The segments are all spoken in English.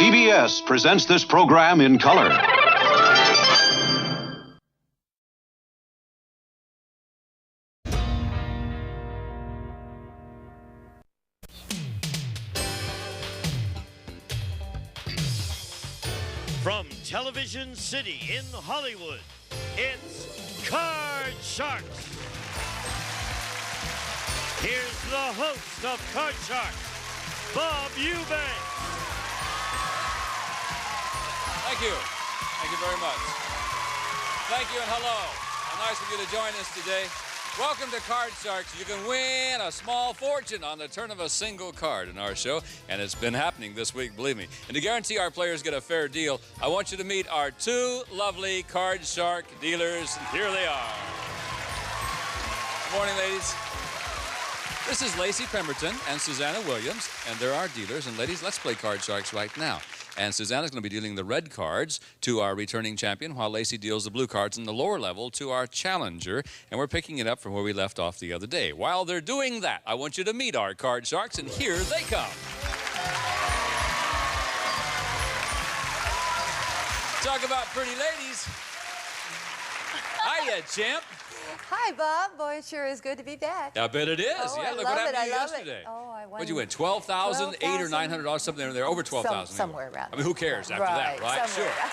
CBS presents this program in color. From Television City in Hollywood, it's Card Sharks. Here's the host of Card Sharks, Bob Eubanks. Thank you. Thank you very much. Thank you and hello. How nice of you to join us today. Welcome to Card Sharks. You can win a small fortune on the turn of a single card in our show, and it's been happening this week, believe me. And to guarantee our players get a fair deal, I want you to meet our two lovely Card Shark dealers. And here they are. Good morning, ladies. This is Lacey Pemberton and Susanna Williams, and they're our dealers. And ladies, let's play Card Sharks right now. And Susanna's going to be dealing the red cards to our returning champion, while Lacey deals the blue cards in the lower level to our challenger. And we're picking it up from where we left off the other day. While they're doing that, I want you to meet our Card Sharks, and here they come. Talk about pretty ladies. Hiya, champ. Hi, Bob. Boy, it sure is good to be back. I bet it is. Oh, yeah, I look love what happened it. to you I love yesterday. It. Oh, I won. What'd you win? 12,000, $800 or $900, something there, over 12,000. Somewhere around. I mean, who cares after that, right? Somewhere. Sure.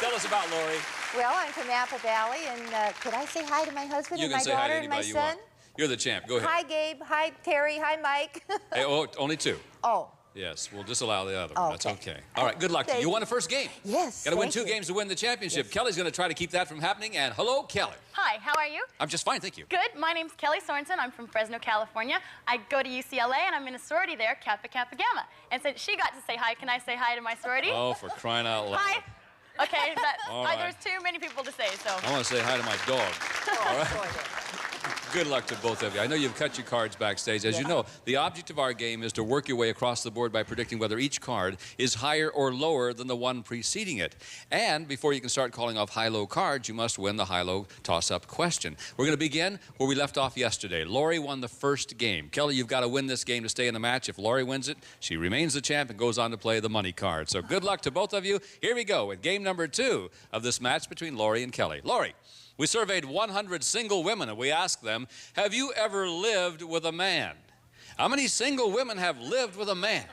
Tell us about Lori. Well, I'm from Apple Valley, and could I say hi to my husband You and can my say hi daughter to and my anybody you son? want. You're the champ. Go ahead. Hi, Gabe. Hi, Terry. Hi, Mike. Hey, oh, only two. Oh. Yes, we'll disallow the other one. Oh, That's okay. okay. All right, good luck to you. You won the first game. Yes. Got to win thank 2 you. games to win the championship. Yes. Kelly's going to try to keep that from happening. And hello, Kelly. Hi, how are you? I'm just fine, thank you. Good. My name's Kelly Sorensen. I'm from Fresno, California. I go to UCLA, and I'm in a sorority there, Kappa Kappa Gamma. And since she got to say hi, can I say hi to my sorority? Oh, for crying out loud. Hi. Okay, All right. there's too many people to say, so. I want to say hi to my dog. Oh, All right. sorry. Good luck to both of you. I know you've cut your cards backstage. As you know, the object of our game is to work your way across the board by predicting whether each card is higher or lower than the one preceding it. And before you can start calling off high-low cards, you must win the high-low toss-up question. We're going to begin where we left off yesterday. Lori won the first game. Kelly, you've got to win this game to stay in the match. If Lori wins it, she remains the champ and goes on to play the money card. So good luck to both of you. Here we go with game number 2 of this match between Lori and Kelly. Lori. We surveyed 100 single women, and we asked them, have you ever lived with a man? How many single women have lived with a man?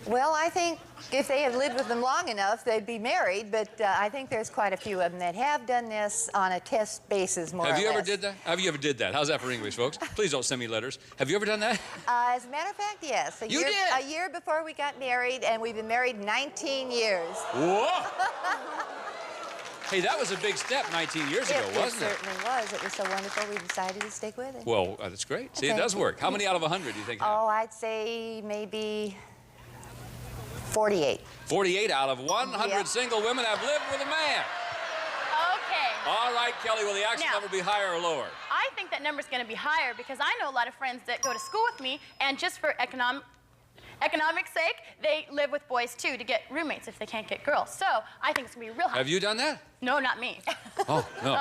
Well, I think if they had lived with them long enough, they'd be married, but I think there's quite a few of them that have done this on a test basis, more or less. Have you ever did that? Have you ever did that? How's that for English, folks? Please don't send me letters. Have you ever done that? As a matter of fact, yes. You did? A year before we got married, and we've been married 19 years. Whoa! Hey, that was a big step 19 years ago, wasn't it? It certainly was. It was so wonderful, we decided to stick with it. Well, that's great. See, it Thank does you. work. How many out of 100 do you think? Oh, I'd say maybe 48. 48 out of 100 Yeah. single women have lived with a man. Okay. All right, Kelly, will the actual Now- number be higher or lower? I think that number's going to be higher because I know a lot of friends that go to school with me, and just for economics sake, they live with boys too to get roommates if they can't get girls. So I think it's going to be real high. Have you done that? No, not me. Oh, no.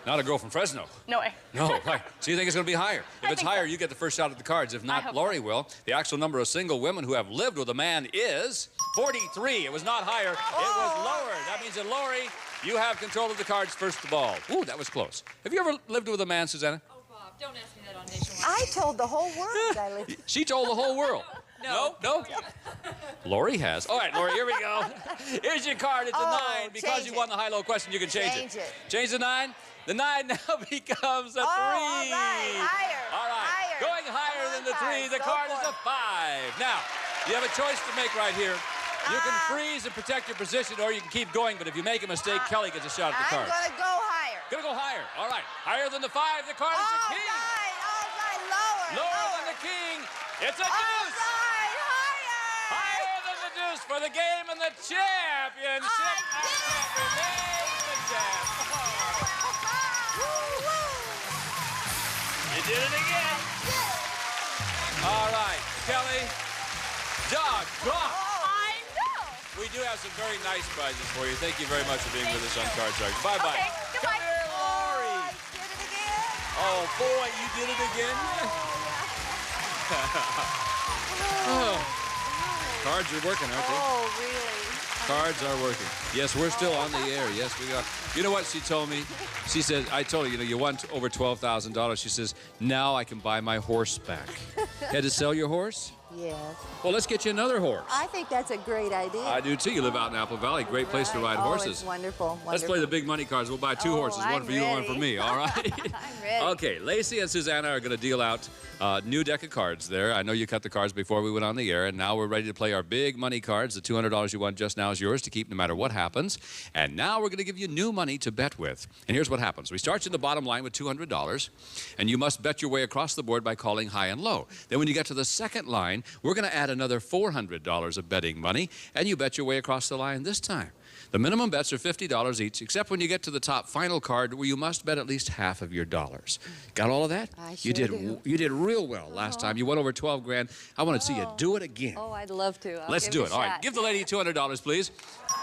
Not a girl from Fresno. No way. No, right. So you think it's going to be higher? If I it's think higher, so. you get the first shot at the cards. If I not, hope Lori so. will. The actual number of single women who have lived with a man is 43. It was not higher. It was lower. That means that, Lori, you have control of the cards first of all. Ooh, that was close. Have you ever lived with a man, Susanna? Oh, Bob, don't ask me that on Nationwide. I told the whole world I lived. She told the whole world. No. No? Lori has. All right, Lori, here we go. Here's your card. It's a 9. Because change you it. won the high-low question, you can change Change it. Change the 9. The 9 now becomes a 3. Oh, all right. Higher. All right. Higher. Going higher than the 3. The Go card for is a it. 5. Now, you have a choice to make right here. You can freeze and protect your position, or you can keep going. But if you make a mistake, Kelly gets a shot at the I'm card. going to go higher. Gonna go higher. All right. Higher than the 5. The card is a king. All right, lower. Lower than the king. It's a All deuce. right, higher. Higher than the deuce for the game and the championship. I did it. Remains the champ. You did it again. All right, Kelly. Doggone. I know. We do have some very nice prizes for you. Thank you very much for being with us on Card Sharks. Bye-bye. Okay, goodbye. Come here, Lori. I did it again. Oh, boy, you did it again. Oh. Cards are working, aren't they? Oh, really? Cards are working. Yes, we're still on the air. Yes, we are. You know what she told me? She said, I told her, you know, you won over $12,000. She says, now I can buy my horse back. Had to sell your horse? Yes. Well, let's get you another horse. I think that's a great idea. I do, too. You live out in Apple Valley. Great place to ride horses. It's wonderful. Let's play the big money cards. We'll buy two horses, one for you and one for me, all right? I'm ready. Okay, Lacey and Susanna are going to deal out a new deck of cards there. I know you cut the cards before we went on the air, and now we're ready to play our big money cards. The $200 you won just now is yours to keep no matter what happens. And now we're going to give you new money to bet with. And here's what happens. We start you in the bottom line with $200, and you must bet your way across the board by calling high and low. Then when you get to the second line, we're going to add another $400 of betting money, and you bet your way across the line this time. The minimum bets are $50 each, except when you get to the top final card where you must bet at least half of your dollars. Got all of that? I sure do. You did real well last time. You won over 12 grand. I want to see you do it again. Oh, I'd love to. Let's do it. All right, give the lady $200, please.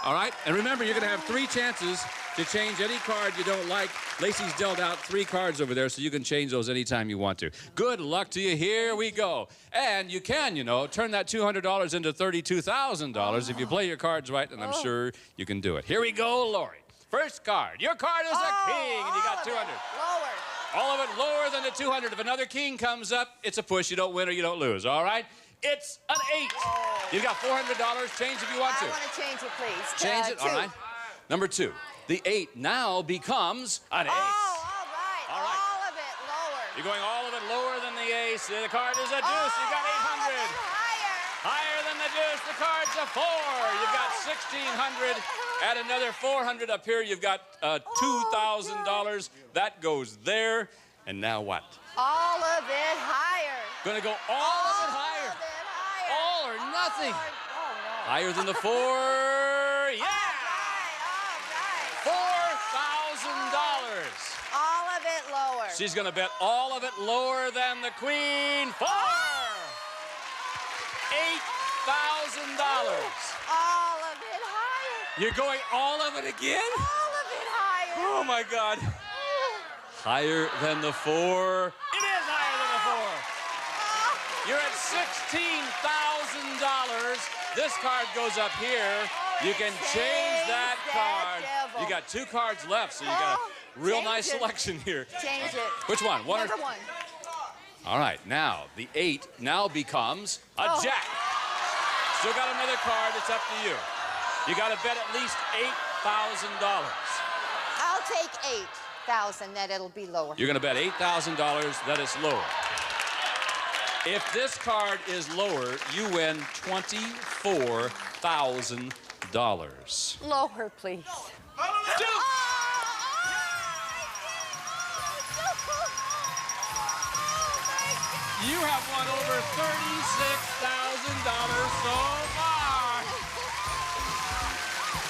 All right, and remember, you're going to have 3 chances to change any card you don't like. Lacey's dealt out 3 cards over there, so you can change those anytime you want to. Good luck to you. Here we go. And you can, you know, turn that $200 into $32,000 if you play your cards right, and I'm sure you can do it. Here we go, Lori. First card. Your card is a king, and you got 200. Lower. All of it lower than the 200. If another king comes up, it's a push. You don't win or you don't lose, all right? It's an 8. You've got $400. Change if you want to. I want to change it, please. Change it, 2. all right. Number 2. The 8 now becomes an ace. Oh, all right. All right. All of it lower. You're going all of it lower than the ace. The card is a deuce. You got 800. Higher. Higher than the deuce. The card's a 4. You've got 1,600. Add another 400 up here. You've got $2,000. That goes there. And now what? All of it higher. Going to go all of it higher. All of it higher. All or nothing. Oh, no. Higher than the 4. Yeah. $4,000. All of it lower. She's going to bet all of it lower than the queen. 4. $8,000. All of it higher. You're going all of it again? All of it higher. Oh, my God. Higher than the 4. It is higher than the 4. You're at $16,000. This card goes up here. You can change that card. You got 2 cards left, so you got a real nice selection here. Change it. Which one? One Number or 1. All right, now the 8 now becomes a jack. Still got another card. It's up to you. You got to bet at least $8,000. I'll take 8,000. That it'll be lower. You're going to bet $8,000 that it's lower. If this card is lower, you win $24,000. Lower, please. You have won over $36,000 so far.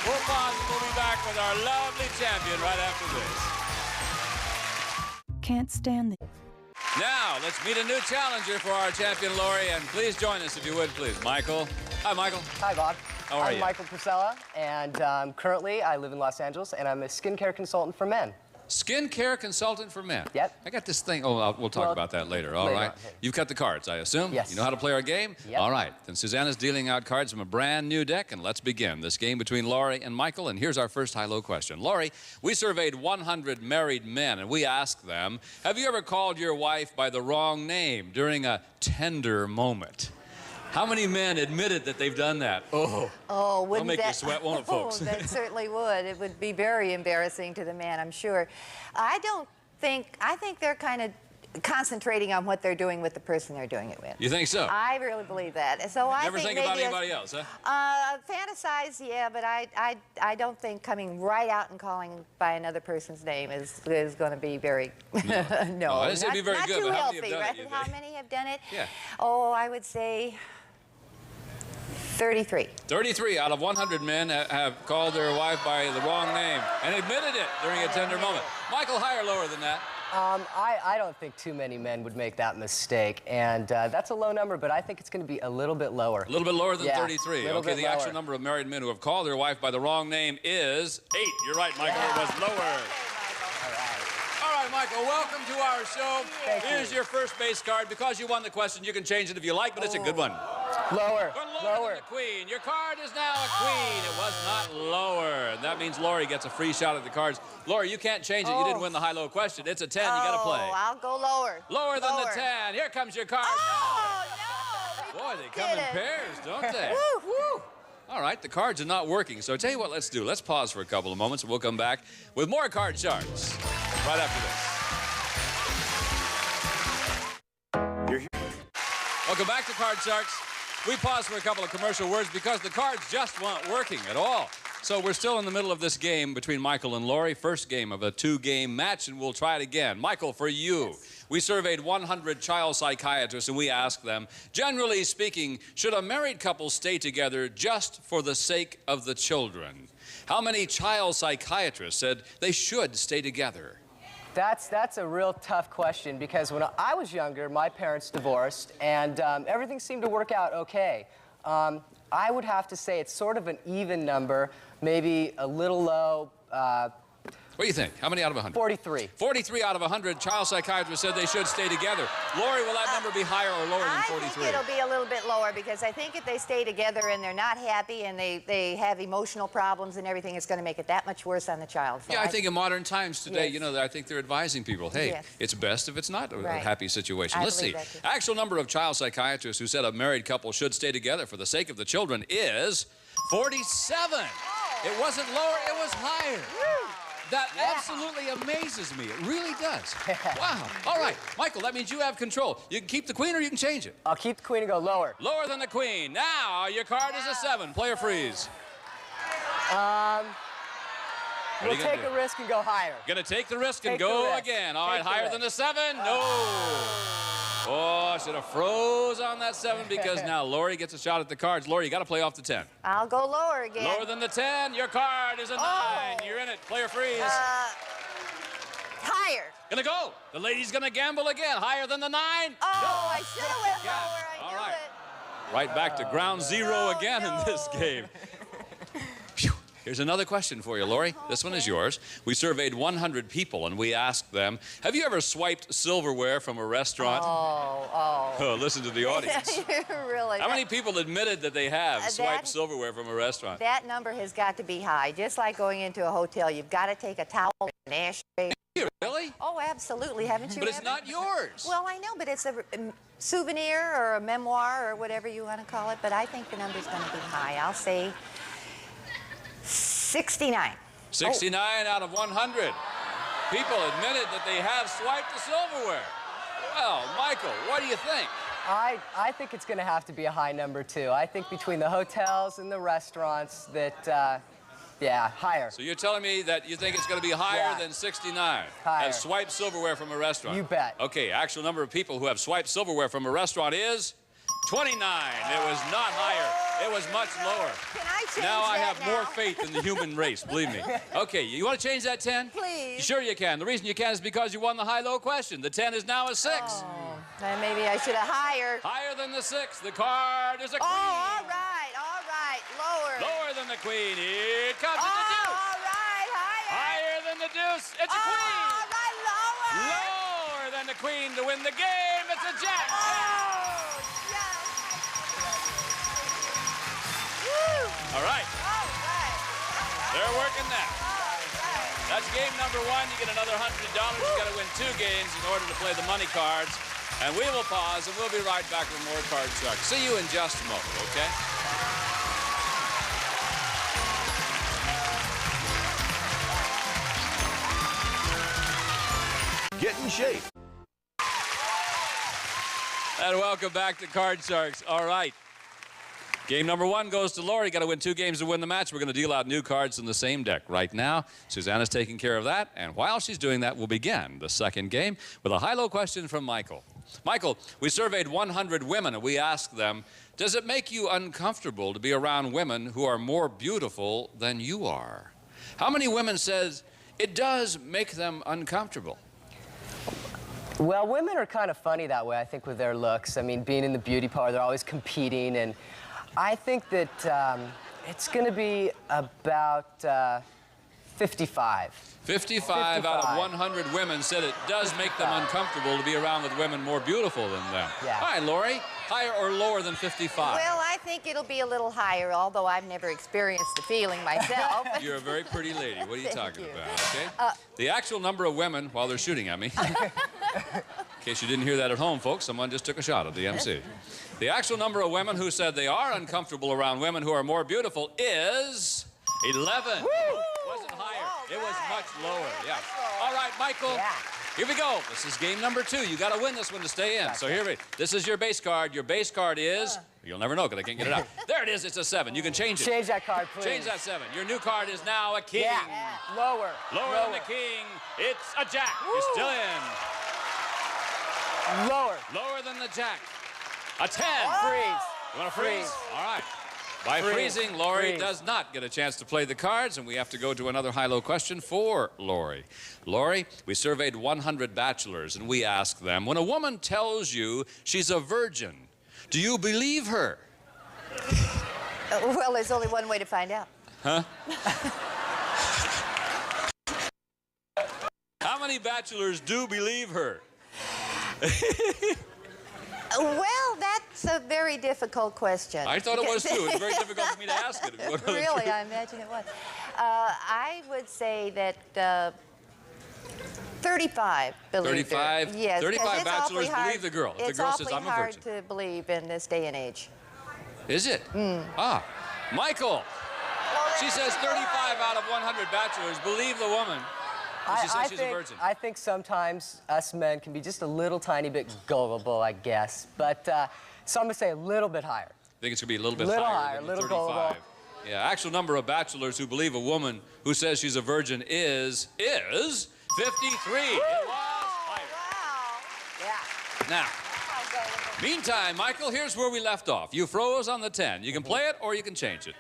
We'll pause and we'll be back with our lovely champion right after this. Can't stand the... Now, let's meet a new challenger for our champion, Lori, and please join us if you would, please. Michael. Hi, Michael. Hi, Bob. How are you? I'm Michael Priscilla, and currently I live in Los Angeles, and I'm a skincare consultant for men. Skincare consultant for men. Yep. I got this thing. Oh, we'll talk about that later. All later right. on. You've cut the cards, I assume? Yes. You know how to play our game? Yep. All right. Then Susanna's dealing out cards from a brand new deck, and let's begin this game between Lori and Michael. And here's our first high-low question. Lori, we surveyed 100 married men, and we asked them, have you ever called your wife by the wrong name during a tender moment? How many men admitted that they've done that? Oh, wouldn't make that you sweat, won't it, folks? Oh, that certainly would. It would be very embarrassing to the man, I'm sure. I think they're kind of concentrating on what they're doing with the person they're doing it with. You think so? I really believe that. So I Never think about anybody else, huh? Fantasize, yeah, but I don't think coming right out and calling by another person's name is going to be very no. I didn't say it'd be very not good, too but how healthy, many have done right? it, you How think? many have done it? Yeah. Oh, I would say 33. 33 out of 100 men have called their wife by the wrong name and admitted it during a tender moment. Michael, higher or lower than that? I don't think too many men would make that mistake, and that's a low number, but I think it's going to be a little bit lower. A little bit lower than Yeah, 33. little Okay, bit the lower. actual number of married men who have called their wife by the wrong name is 8. You're right, Michael. It was lower. Okay, Michael. All right, Michael, welcome to our show. Here's your first base card. Because you won the question, you can change it if you like, but it's a good one. Lower. Lower than the queen. Your card is now a queen. It was not lower. And that means Lori gets a free shot at the cards. Lori, you can't change it. You didn't win the high-low question. It's a 10. You got to play. I'll go lower. Lower than the 10. Here comes your card. Oh, no. Boy, they come in pairs, don't they? Woo, woo. All right, the cards are not working. So I tell you what, let's do. Let's pause for a couple of moments, and we'll come back with more Card Sharks right after this. Welcome back to Card Sharks. We paused for a couple of commercial words because the cards just weren't working at all. So we're still in the middle of this game between Michael and Lori, first game of a 2-game match, and we'll try it again. Michael, for you, we surveyed 100 child psychiatrists, and we asked them, generally speaking, should a married couple stay together just for the sake of the children? How many child psychiatrists said they should stay together? That's a real tough question because when I was younger, my parents divorced, and everything seemed to work out okay. I would have to say it's sort of an even number, maybe a little low. What do you think? How many out of 100? 43. 43 out of 100 child psychiatrists said they should stay together. Lori, will that number be higher or lower than 43? I think it'll be a little bit lower because I think if they stay together and they're not happy and they have emotional problems and everything, it's going to make it that much worse on the child. So yeah, I think in modern times today, Yes. you know, I think they're advising people, hey, Yes. it's best if it's not a Right. happy situation. I Let's see. believe that too. Actual number of child psychiatrists who said a married couple should stay together for the sake of the children is 47. It wasn't lower, it was higher. That absolutely amazes me. It really does. Wow. All right, Michael, that means you have control. You can keep the queen or you can change it. I'll keep the queen and go lower. Lower than the queen. Now, your card is a 7. Player freeze. We'll take a risk and go higher. Gonna take the risk and Take the go risk. again. All right, Take the higher risk. than the 7? No. Oh, I should have froze on that 7 because now Lori gets a shot at the cards. Lori, you got to play off the 10. I'll go lower again. Lower than the 10. Your card is a 9. You're in it. Player freeze. Higher. Gonna go. The lady's gonna gamble again. Higher than the 9. Oh, I should have went Yeah. lower. I All knew right. it. Right back to ground zero again in this game. Phew. Here's another question for you, Lori. This one is yours. We surveyed 100 people, and we asked them, have you ever swiped silverware from a restaurant? Oh, listen to the audience. Really. How many people admitted that they have swiped silverware from a restaurant? That number has got to be high. Just like going into a hotel, you've got to take a towel and an ashtray. Really? Oh, absolutely. Haven't you But it's ever? not yours. Well, I know, but it's a souvenir or a memoir or whatever you want to call it. But I think the number's going to be high. I'll say 69. 69 out of 100. People admitted that they have swiped the silverware. Well, Michael, what do you think? I think it's going to have to be a high number, too. I think between the hotels and the restaurants that, yeah, higher. So you're telling me that you think it's going to be higher Yeah. than 69? Higher. Have swiped silverware from a restaurant? You bet. Okay, actual number of people who have swiped silverware from a restaurant is 29. It was not higher. It was much lower. Can I change Now I that have more faith in the human race, believe me. Okay, you want to change that 10? Please. Sure you can. The reason you can is because you won the high-low question. The 10 is now a 6. Oh, then maybe I should have higher. Higher than the 6. The card is a queen. Oh, all right, lower. Lower than the queen. Here comes Oh, the deuce. all right, higher. Higher than the deuce. It's a Oh, queen. all right, lower. Lower than the queen to win the game. It's a jack. Oh, yes. Woo. All right. All right. They're working now. All right. That's game number 1. You get another $100. You got to win 2 games in order to play the money cards. And we will pause, and we'll be right back with more Card Sharks. See you in just a moment, okay? Get in shape. And welcome back to Card Sharks. All right. Game number 1 goes to Lori. Got to win 2 games to win the match. We're going to deal out new cards in the same deck right now. Susanna's taking care of that. And while she's doing that, we'll begin the second game with a high-low question from Michael. Michael, we surveyed 100 women, and we asked them, does it make you uncomfortable to be around women who are more beautiful than you are? How many women says it does make them uncomfortable? Well, women are kind of funny that way, I think, with their looks. I mean, being in the beauty parlor, they're always competing, and I think that it's going to be about 55. 55 out of 100 women said it does make them uncomfortable to be around with women more beautiful than them. Yeah. All right, Lori, higher or lower than 55? Well, I think it'll be a little higher, although I've never experienced the feeling myself. You're a very pretty lady. What are you talking you. about, okay? The actual number of women, while they're shooting at me, in case you didn't hear that at home, folks, someone just took a shot at the MC. The actual number of women who said they are uncomfortable around women who are more beautiful is 11. Woo! Wasn't higher. All It was right. much lower. Yeah. All right, Michael. Yeah. Here we go. This is game number 2. You got to win this one to stay in. So here we. This is your base card. Your base card is. You'll never know because I can't get it out. There it is. It's a 7. You can change it. Change that card, please. Change that 7. Your new card is now a king. Yeah. Lower. Lower than the king. It's a jack. You're still in. Lower. Lower than the jack. A 10. Freeze. You want to freeze? Freeze. All right. By Freeze. freezing, Lori Freeze. does not get a chance to play the cards, and we have to go to another high-low question for Lori. Lori, we surveyed 100 bachelors, and we asked them, when a woman tells you she's a virgin, do you believe her? Well, there's only one way to find out. Huh? How many bachelors do believe her? Well, that's a very difficult question. I thought it was too. It's very difficult for me to ask it. Really, I imagine it was. I would say that 35 believe 35? her. Yes, 35 'cause it's bachelors awfully hard- believe the girl. If the girl says, It's "I'm a awfully hard virgin." to believe in this day and age. Is it? Ah, Michael. She says 35 out of 100 bachelors believe the woman. She says she's a virgin. I think sometimes us men can be just a little tiny bit gullible, I guess. But so I'm going to say a little bit higher. I think it's going to be a little bit Little higher higher, than little 35. gullible. Yeah, actual number of bachelors who believe a woman who says she's a virgin is 53. It was higher. Wow. Yeah. Now, meantime, Michael, here's where we left off. You froze on the 10. You can play it or you can change it.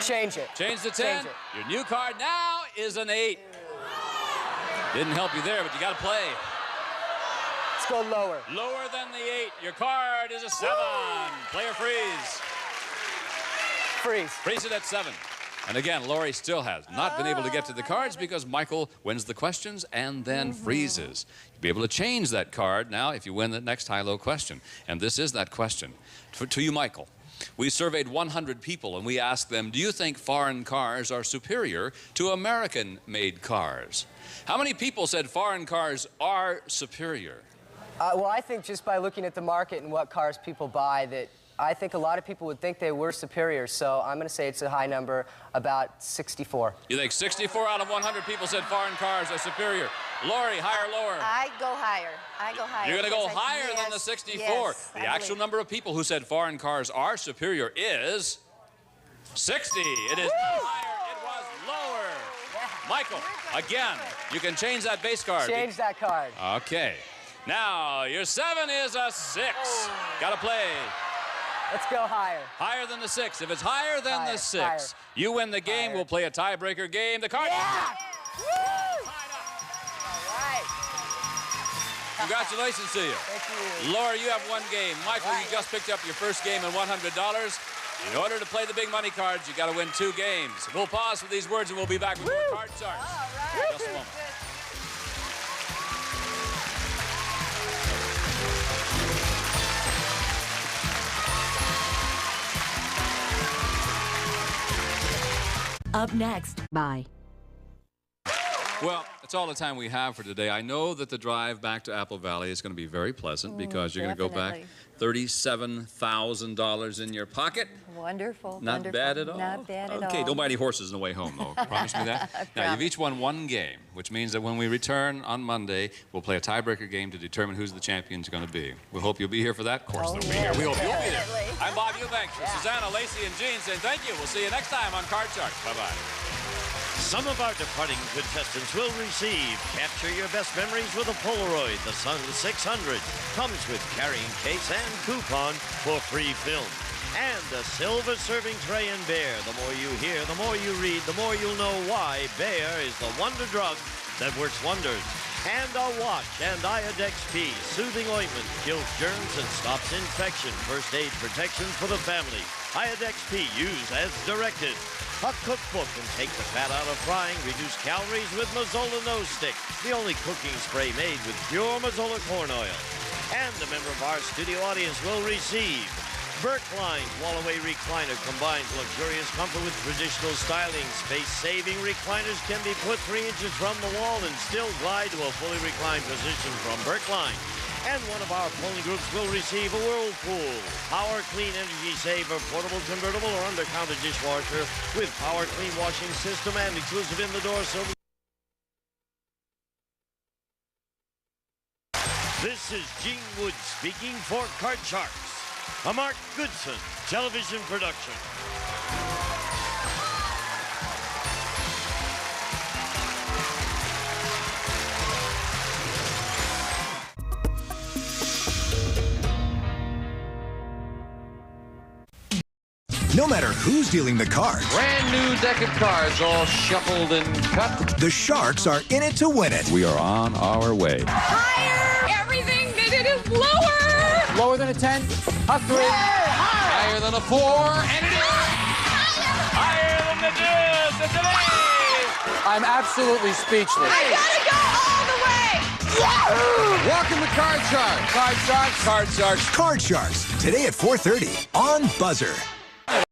Change it. Change the 10. Change it. Your new card now is an 8. Didn't help you there, but you got to play. Let's go lower. Lower than the 8. Your card is a 7. Play or freeze. Freeze. Freeze it at 7. And again, Lori still has not been able to get to the cards because Michael wins the questions and then freezes. You'll be able to change that card now if you win the next high-low question. And this is that question. To you, Michael. We surveyed 100 people and we asked them, do you think foreign cars are superior to American-made cars? How many people said foreign cars are superior? Well, I think just by looking at the market and what cars people buy, that I think a lot of people would think they were superior. So I'm going to say it's a high number, about 64. You think 64 out of 100 people said foreign cars are superior? Lori, higher or lower? I go higher. I go higher. You're going to go because higher than the 64. Yes, The I actual believe. number of people who said foreign cars are superior is 60. It is not higher. It was lower. Michael, again, you can change that base card. Change that card. Okay. Now, your 7 is a 6. Got to play. Let's go higher. Higher than the 6. If it's higher than Higher, the 6, higher. you win the game. Higher. We'll play a tiebreaker game. The card. Yeah! Woo! Congratulations to you. Thank you. Laura, you have one game. Michael, you just picked up your first game and $100. In order to play the big money cards, you got to win 2 games. We'll pause for these words and we'll be back with more card charts. All right. Just a moment. Up next, bye. Well, that's all the time we have for today. I know that the drive back to Apple Valley is going to be very pleasant because you're going to go back $37,000 in your pocket. Wonderful. Not wonderful. bad at all. Not bad at all. Okay, don't buy any horses on the way home, though. Promise me that? Now, you've each won 1 game, which means that when we return on Monday, we'll play a tiebreaker game to determine who's the champion's going to be. We hope you'll be here for that. Of course, they'll be here. We hope you'll be there. Definitely. I'm Bob Eubanks for Susanna, Lacey, and Jean saying thank you. We'll see you next time on Card Sharks. Bye-bye. Some of our departing contestants will receive Capture Your Best Memories with a Polaroid. The Sun 600 comes with carrying case and coupon for free film. And a silver serving tray and Bayer. The more you hear, the more you read, the more you'll know why Bayer is the wonder drug that works wonders. And a watch and Iodex P, soothing ointment, kills germs and stops infection. First aid protection for the family. Iodex P, used as directed. a cookbook, and take the fat out of frying, reduce calories with Mazola Nose Stick, the only cooking spray made with pure Mazola corn oil. And a member of our studio audience will receive Berkline's Wall-Away Recliner combines luxurious comfort with traditional styling. Space-saving recliners can be put 3 inches from the wall and still glide to a fully reclined position from Berkline. And one of our polling groups will receive a Whirlpool Power Clean Energy Saver portable, convertible, or under-counter dishwasher with Power Clean washing system and exclusive in-the-door silver. This is Gene Wood speaking for Card Sharks, a Mark Goodson television production. No matter who's dealing the cards, Brand new deck of cards, all shuffled and cut. the Sharks are in it to win it. We are on our way. Higher! Everything that it is lower! Lower than a 10, a 3. Higher than a 4, and it is higher than the deuce. It's an 8. I'm absolutely speechless. I gotta go all the way! Yahoo! Welcome to Card Sharks. Card Sharks, Card Sharks. Card Sharks, today at 4:30 on Buzzer.